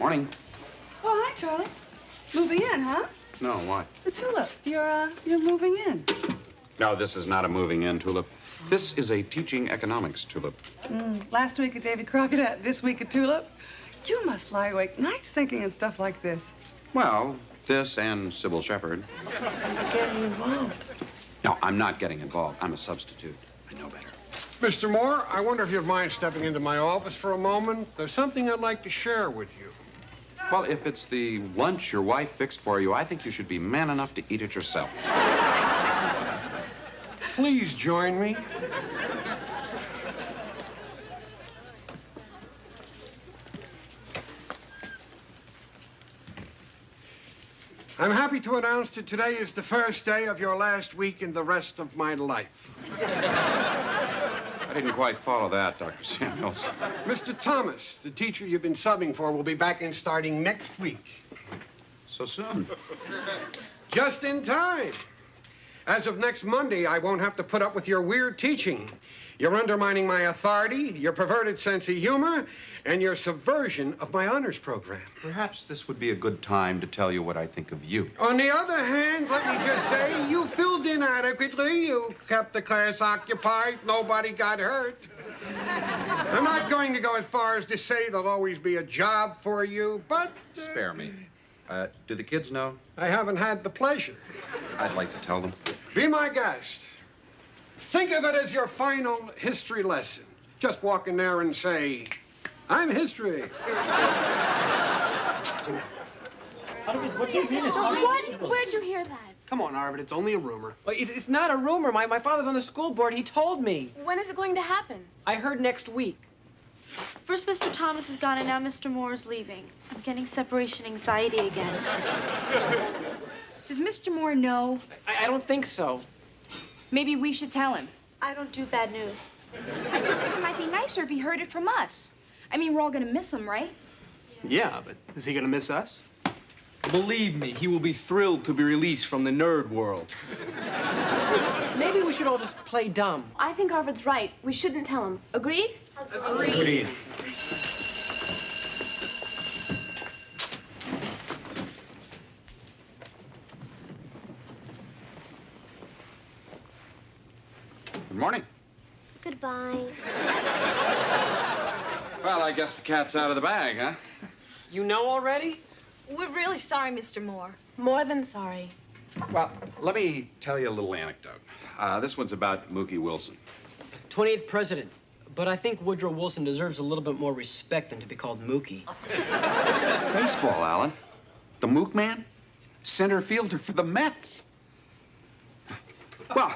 Morning. Oh, hi, Charlie. Moving in, huh? No, why? The tulip. You're moving in. No, this is not a moving in tulip. This is a teaching economics tulip. Last week at Davy Crockett, this week at Tulip. You must lie awake nights thinking of stuff like this. Well, this and Sybil Shepherd. You're getting involved. No, I'm not getting involved. I'm a substitute. I know better. Mr. Moore, I wonder if you'd mind stepping into my office for a moment. There's something I'd like to share with you. Well, if it's the lunch your wife fixed for you, I think you should be man enough to eat it yourself. Please join me. I'm happy to announce that today is the first day of your last week in the rest of my life. I didn't quite follow that, Dr. Samuels. Mr. Thomas, the teacher you've been subbing for, will be back in starting next week. So soon. Just in time. As of next Monday, I won't have to put up with your weird teaching. You're undermining my authority, your perverted sense of humor, and your subversion of my honors program. Perhaps this would be a good time to tell you what I think of you. On the other hand, let me just say, you filled in adequately. You kept the class occupied. Nobody got hurt. I'm not going to go as far as to say there'll always be a job for you, but... Spare me. Do the kids know? I haven't had the pleasure. I'd like to tell them. Be my guest. Think of it as your final history lesson. Just walk in there and say, I'm history. Where'd you hear that? Come on, Arvid, it's only a rumor. Well, it's not a rumor. My father's on the school board. He told me. When is it going to happen? I heard next week. First Mr. Thomas is gone and now Mr. Moore is leaving. I'm getting separation anxiety again. Does Mr. Moore know? I don't think so. Maybe we should tell him. I don't do bad news. I just think it might be nicer if he heard it from us. I mean, we're all gonna miss him, right? Yeah, but is he gonna miss us? Believe me, he will be thrilled to be released from the nerd world. Maybe we should all just play dumb. I think Arvid's right. We shouldn't tell him. Agreed? Agreed. Good morning. Goodbye. Well, I guess the cat's out of the bag, huh? You know already? We're really sorry, Mr. Moore. More than sorry. Well, let me tell you a little anecdote. This one's about Mookie Wilson. 28th president. But I think Woodrow Wilson deserves a little bit more respect than to be called Mookie. Baseball, Alan. The Mook man? Center fielder for the Mets. Well,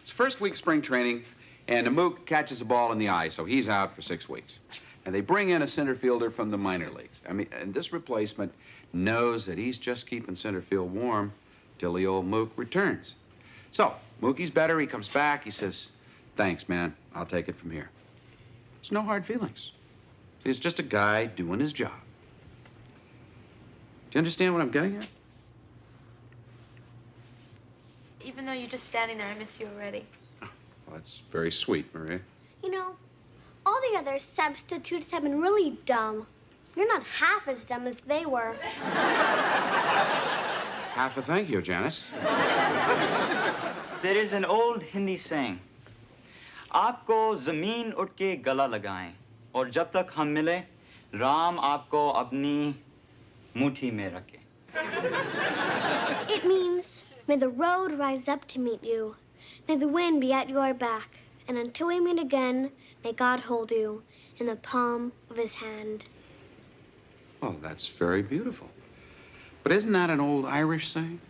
it's first week spring training, and the Mook catches a ball in the eye, so he's out for 6 weeks. And they bring in a center fielder from the minor leagues. I mean, and this replacement knows that he's just keeping center field warm till the old Mook returns. So, Mookie's better, he comes back, he says, thanks, man, I'll take it from here. There's no hard feelings. He's just a guy doing his job. Do you understand what I'm getting at? Even though you're just standing there, I miss you already. Well, that's very sweet, Maria. You know, all the other substitutes have been really dumb. You're not half as dumb as they were. Half a thank you, Janice. There is an old Hindi saying, आपको ज़मीन उठ के गला लगाएं और जब तक हम मिले राम आपको अपनी मुट्ठी में रखे. It means, may the road rise up to meet you. May the wind be at your back. And until we meet again, may God hold you in the palm of his hand. Well, that's very beautiful. But isn't that an old Irish saying?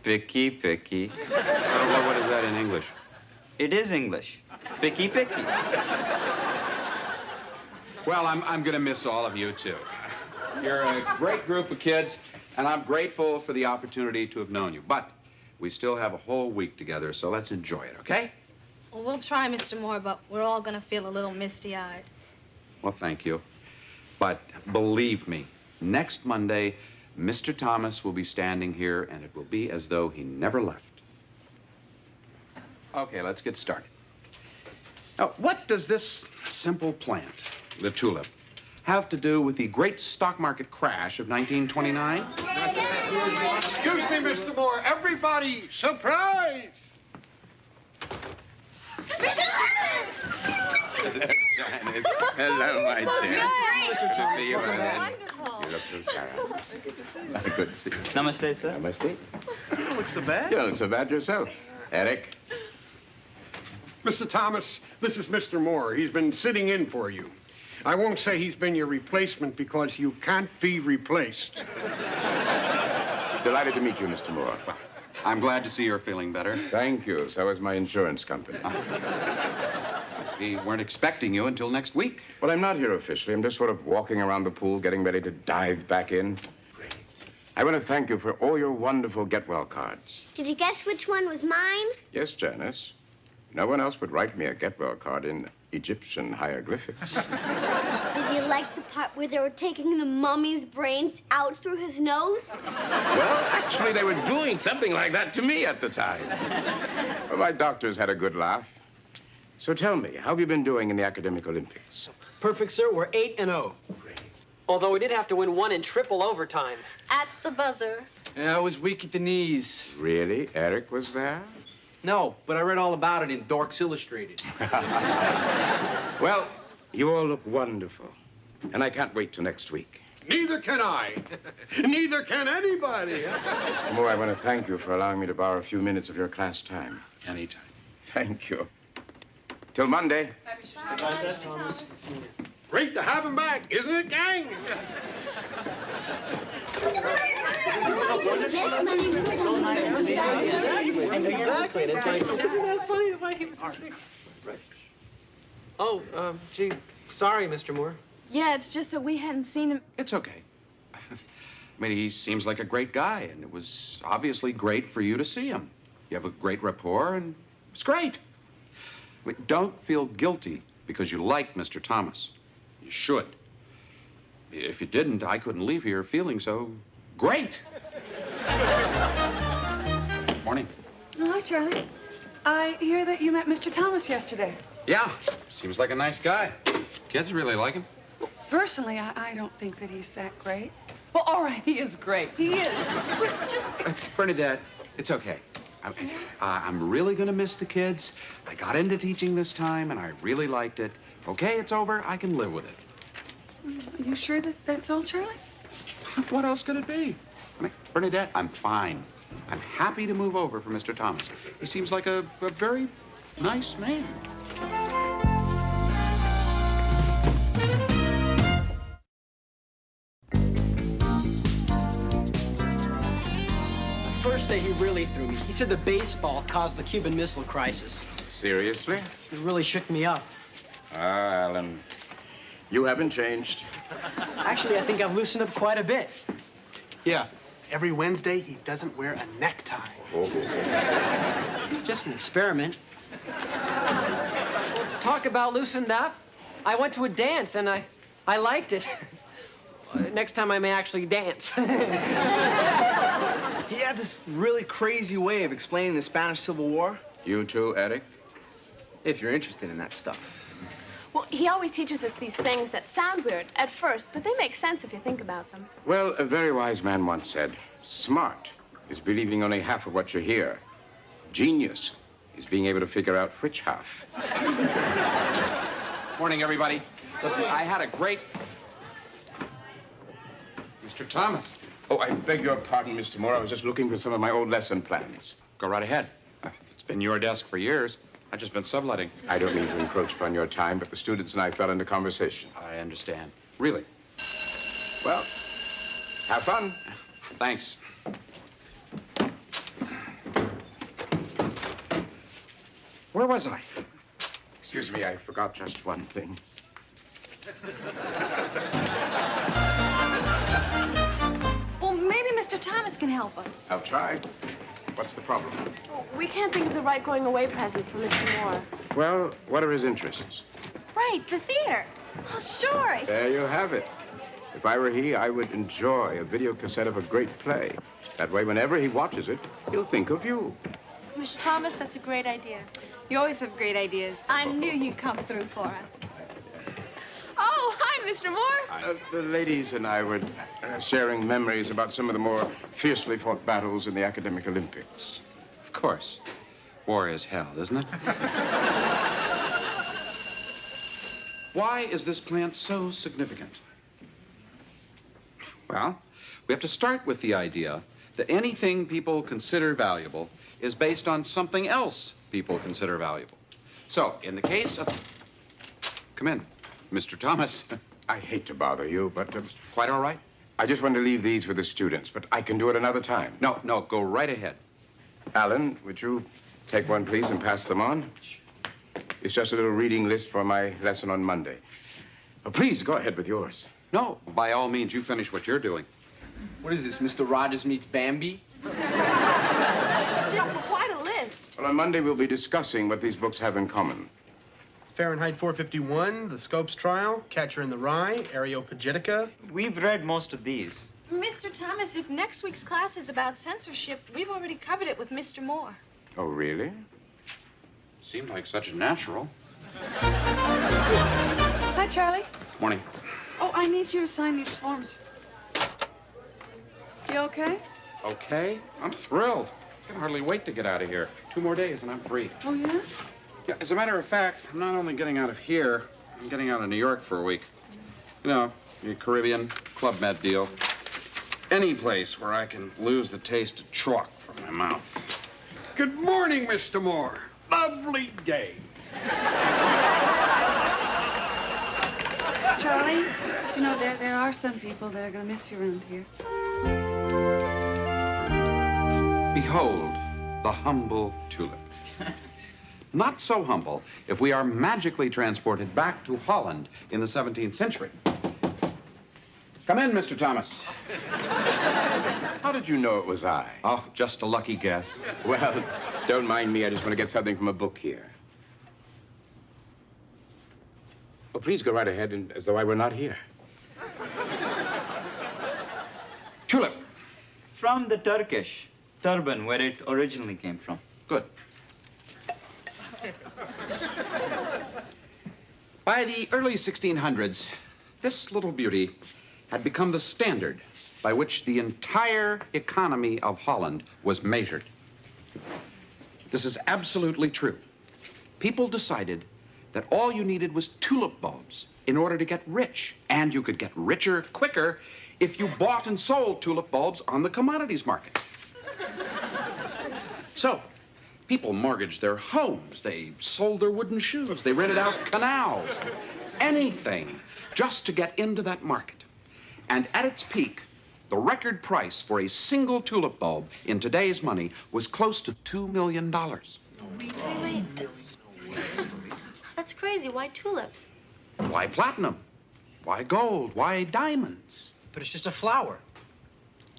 Picky, picky. I don't know, what is that in English? It is English. Picky, picky. Well, I'm gonna miss all of you, too. You're a great group of kids, and I'm grateful for the opportunity to have known you. But we still have a whole week together, so let's enjoy it, okay? Well, we'll try, Mr. Moore, but we're all gonna feel a little misty-eyed. Well, thank you. But believe me, next Monday, Mr. Thomas will be standing here, and it will be as though he never left. Okay, let's get started. Now, what does this simple plant, the tulip, have to do with the great stock market crash of 1929? Excuse me, Mr. Moore. Everybody, surprise! Hello, my dear. Mr. Thomas, See you, welcome back. Ellen. You look so sad. Good to see you. Namaste, sir. Namaste. You don't look so bad. You don't look so bad yourself. Eric. Mr. Thomas, this is Mr. Moore. He's been sitting in for you. I won't say he's been your replacement because you can't be replaced. Delighted to meet you, Mr. Moore. I'm glad to see you're feeling better. Thank you. So is my insurance company. We weren't expecting you until next week. Well, I'm not here officially. I'm just sort of walking around the pool, getting ready to dive back in. I want to thank you for all your wonderful get-well cards. Did you guess which one was mine? Yes, Janice. No one else would write me a get-well card in Egyptian hieroglyphics. Did you like the part where they were taking the mummy's brains out through his nose? Well, actually, they were doing something like that to me at the time. Well, my doctors had a good laugh. So tell me, how have you been doing in the academic Olympics? Perfect, sir. We're 8-0. Although we did have to win one in triple overtime. At the buzzer. Yeah, I was weak at the knees. Really? Eric was there? No, but I read all about it in Dorks Illustrated. Well, you all look wonderful. And I can't wait till next week. Neither can I. Neither can anybody. Mr. Moore, I want to thank you for allowing me to borrow a few minutes of your class time. Anytime. Thank you. Till Monday. Great to have him back, isn't it, gang? Exactly. And it's like, isn't that funny the way he was just there? Oh, gee, sorry, Mr. Moore. Yeah, it's just that we hadn't seen him. It's okay. I mean, he seems like a great guy, and it was obviously great for you to see him. You have a great rapport, and it's great. I mean, don't feel guilty because you like Mr. Thomas. You should. If you didn't, I couldn't leave here feeling so great. Morning. Oh, hi, Charlie. I hear that you met Mr. Thomas yesterday. Yeah, seems like a nice guy. Kids really like him. Personally, I don't think that he's that great. Well, all right, he is great. He is. But just... Bernadette, it's okay. I'm really gonna miss the kids. I got into teaching this time, and I really liked it. Okay, it's over. I can live with it. Are you sure that that's all, Charlie? What else could it be? I mean, Bernadette, I'm fine. I'm happy to move over for Mr. Thomas. He seems like a very nice man. The first day he really threw me. He said the baseball caused the Cuban Missile Crisis. Seriously? It really shook me up. Ah, Alan, you haven't changed. Actually, I think I've loosened up quite a bit. Yeah. Every Wednesday, he doesn't wear a necktie. It's just an experiment. Talk about loosened up. I went to a dance, and I liked it. Next time I may actually dance. He had this really crazy way of explaining the Spanish Civil War. You too, Eric? If you're interested in that stuff. Well, he always teaches us these things that sound weird at first, but they make sense if you think about them. Well, a very wise man once said, smart is believing only half of what you hear. Genius is being able to figure out which half. Morning, everybody. Listen, I had a great... Mr. Thomas. Oh, I beg your pardon, Mr. Moore. I was just looking for some of my old lesson plans. Go right ahead. It's been your desk for years. I've just been subletting. I don't mean to encroach upon your time, but the students and I fell into conversation. I understand. Really? Well, have fun. Thanks. Where was I? Excuse me, I forgot just one thing. Well, maybe Mr. Thomas can help us. I'll try. What's the problem? We can't think of the right going away present for Mr. Moore. Well, what are his interests? Right, the theater. Oh, sure. There you have it. If I were he, I would enjoy a video cassette of a great play. That way, whenever he watches it, he'll think of you. Mr. Thomas, that's a great idea. You always have great ideas. I knew you'd come through for us. Oh, hi, Mr. Moore? The ladies and I were sharing memories about some of the more fiercely fought battles in the academic Olympics. Of course. War is hell, isn't it? Why is this plant so significant? Well, we have to start with the idea that anything people consider valuable is based on something else people consider valuable. So, in the case of... Come in, Mr. Thomas. I hate to bother you, but... Quite all right. I just wanted to leave these with the students, but I can do it another time. No, go right ahead. Alan, would you take one, please, and pass them on? It's just a little reading list for my lesson on Monday. Oh, please, go ahead with yours. No, by all means, you finish what you're doing. What is this, Mr. Rogers meets Bambi? This is quite a list. Well, on Monday, we'll be discussing what these books have in common. Fahrenheit 451, The Scopes Trial, Catcher in the Rye, Areopagitica. We've read most of these. Mr. Thomas, if next week's class is about censorship, we've already covered it with Mr. Moore. Oh, really? Seemed like such a natural. Hi, Charlie. Morning. Oh, I need you to sign these forms. You okay? Okay, I'm thrilled. I can hardly wait to get out of here. 2 more days and I'm free. Oh, yeah? Yeah, as a matter of fact, I'm not only getting out of here, I'm getting out of New York for a week. You know, the Caribbean Club Med deal. Any place where I can lose the taste of chalk from my mouth. Good morning, Mr. Moore. Lovely day. Charlie, you know, there are some people that are going to miss you around here. Behold, the humble tulip. Not so humble if we are magically transported back to Holland in the 17th century. Come in, Mr. Thomas. How did you know it was I? Oh, just a lucky guess. Well, don't mind me. I just want to get something from a book here. Oh, please go right ahead and, as though I were not here. Tulip. From the Turkish turban, where it originally came from. Good. By the early 1600s, this little beauty had become the standard by which the entire economy of Holland was measured. This is absolutely true. People decided that all you needed was tulip bulbs in order to get rich. And you could get richer quicker if you bought and sold tulip bulbs on the commodities market. So, people mortgaged their homes, they sold their wooden shoes, they rented out canals, anything just to get into that market. And at its peak, the record price for a single tulip bulb in today's money was close to $2 million. Wait. That's crazy. Why tulips? Why platinum? Why gold? Why diamonds? But it's just a flower.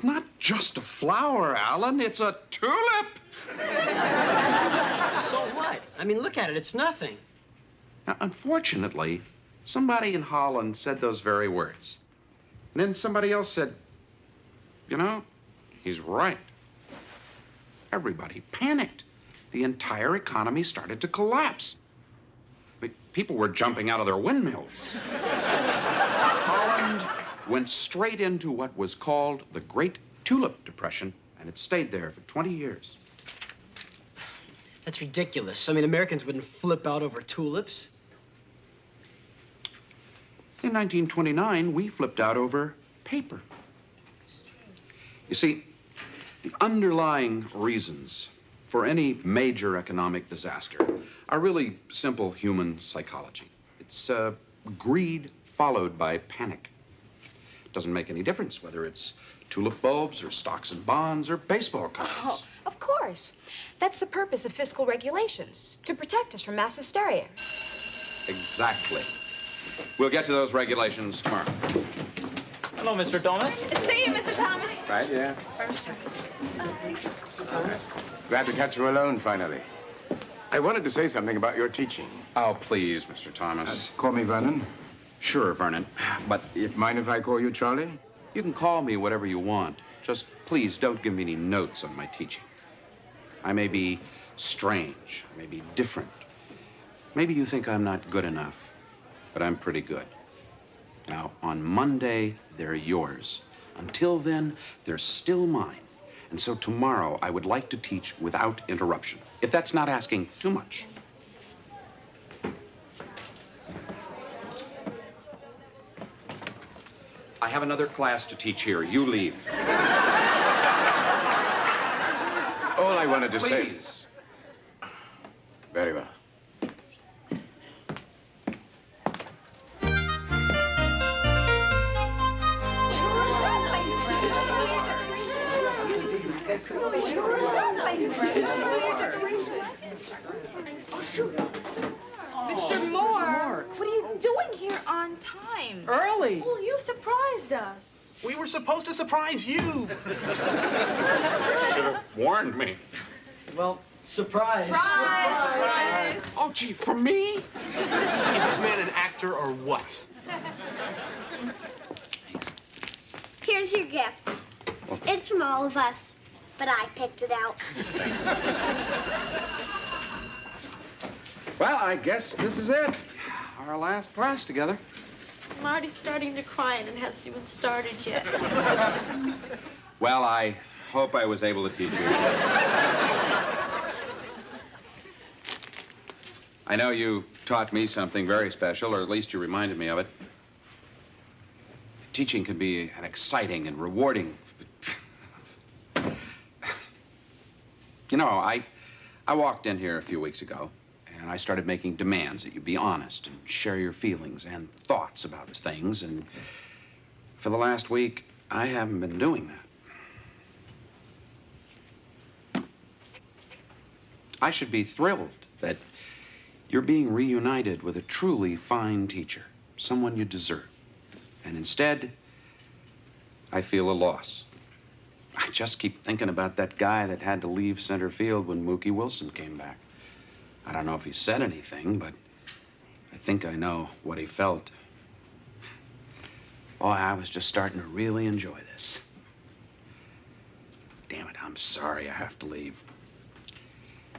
Not just a flower, Alan. It's a tulip. So what? I mean, look at it. It's nothing. Now, unfortunately, somebody in Holland said those very words. And then somebody else said, you know, he's right. Everybody panicked. The entire economy started to collapse. I mean, people were jumping out of their windmills. Holland went straight into what was called the Great Tulip Depression, and it stayed there for 20 years. That's ridiculous. I mean, Americans wouldn't flip out over tulips. In 1929, we flipped out over paper. You see, the underlying reasons for any major economic disaster are really simple human psychology. It's greed followed by panic. It doesn't make any difference whether it's tulip bulbs or stocks and bonds or baseball cards. Oh, of course. That's the purpose of fiscal regulations, to protect us from mass hysteria. Exactly. We'll get to those regulations tomorrow. Hello, Mr. Thomas. See you, Mr. Thomas. Right, yeah. Bye, Mr. Thomas. Glad to catch you alone, finally. I wanted to say something about your teaching. Oh, please, Mr. Thomas. Call me Vernon. Sure, Vernon. But Mind if I call you Charlie? you can call me whatever you want. Just please don't give me any notes on my teaching. I may be strange, I may be different. Maybe you think I'm not good enough, but I'm pretty good. Now, on Monday, they're yours. Until then, they're still mine. And so tomorrow, I would like to teach without interruption, if that's not asking too much. I have another class to teach here. You leave. All I wanted to say... Please. Very well. Mr. Moore, what are you doing here on time? Early. Well, you surprised us. We were supposed to surprise you. Should have warned me. Well, surprise. Surprise! Oh, gee, for me? Is this man an actor or what? Here's your gift. It's from all of us, but I picked it out. Well, I guess this is it. Our last class together. I'm already starting to cry and it hasn't even started yet. Well, I hope I was able to teach you. I know you taught me something very special, or at least you reminded me of it. Teaching can be an exciting and rewarding. You know, I walked in here a few weeks ago, and I started making demands that you be honest and share your feelings and thoughts about things, and for the last week, I haven't been doing that. I should be thrilled that you're being reunited with a truly fine teacher, someone you deserve. And instead, I feel a loss. I just keep thinking about that guy that had to leave center field when Mookie Wilson came back. I don't know if he said anything, but I think I know what he felt. Boy, I was just starting to really enjoy this. Damn it, I'm sorry I have to leave.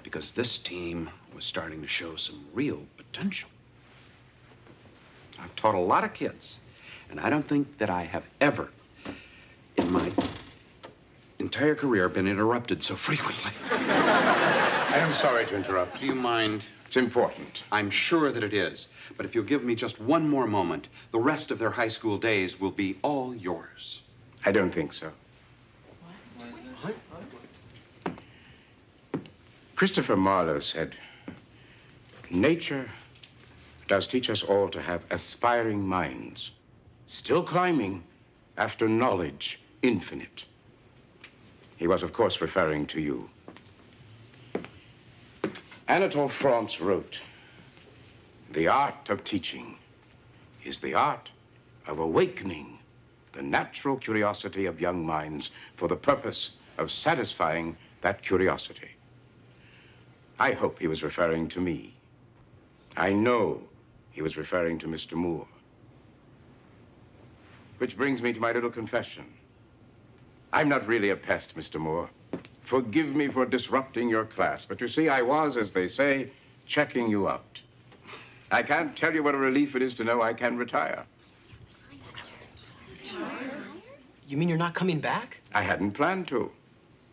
Because this team was starting to show some real potential. I've taught a lot of kids, and I don't think that I have ever, in my entire career, been interrupted so frequently. I am sorry to interrupt. Do you mind? It's important. I'm sure that it is. But if you'll give me just one more moment, the rest of their high school days will be all yours. I don't think so. What? Christopher Marlowe said, nature does teach us all to have aspiring minds, still climbing after knowledge infinite. He was, of course, referring to you. Anatole France wrote, the art of teaching is the art of awakening the natural curiosity of young minds for the purpose of satisfying that curiosity. I hope he was referring to me. I know he was referring to Mr. Moore. Which brings me to my little confession. I'm not really a pest, Mr. Moore. Forgive me for disrupting your class, but you see, I was, as they say, checking you out. I can't tell you what a relief it is to know I can retire. You mean you're not coming back? I hadn't planned to.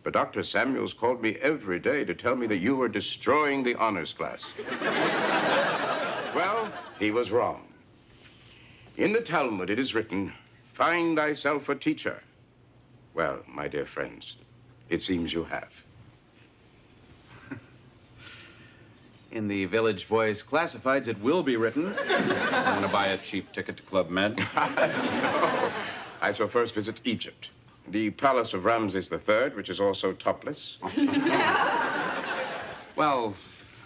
But Dr. Samuels called me every day to tell me that you were destroying the honors class. Well, he was wrong. In the Talmud, it is written, find thyself a teacher. Well, my dear friends, it seems you have. In the Village Voice Classifieds, it will be written. I'm going to buy a cheap ticket to Club Med. No, I shall first visit Egypt. The palace of Ramses III, which is also topless. Well,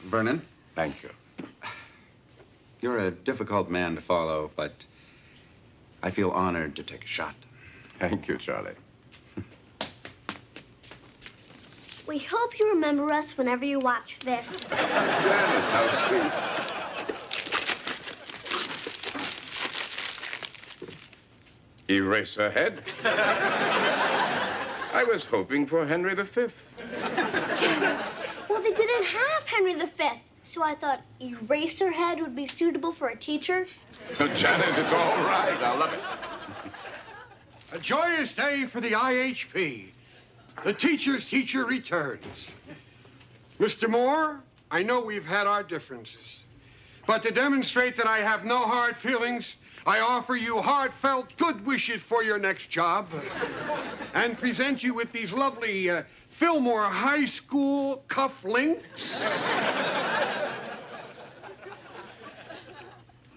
Vernon. Thank you. You're a difficult man to follow, but I feel honored to take a shot. Thank you, Charlie. We hope you remember us whenever you watch this. Janice, how sweet. Eraserhead. I was hoping for Henry V. Janice. Well, they didn't have Henry V, So I thought Eraserhead would be suitable for a teacher. Janice, it's all right. I love it. A joyous day for the IHP. The teacher's teacher returns. Mr. Moore, I know we've had our differences, but to demonstrate that I have no hard feelings, I offer you heartfelt good wishes for your next job and present you with these lovely Fillmore High School cufflinks.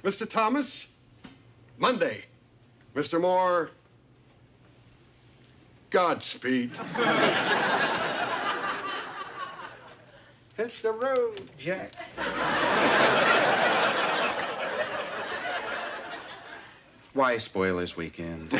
Mr. Thomas, Monday. Mr. Moore, Godspeed. Hit the road, Jack. Why spoil his weekend?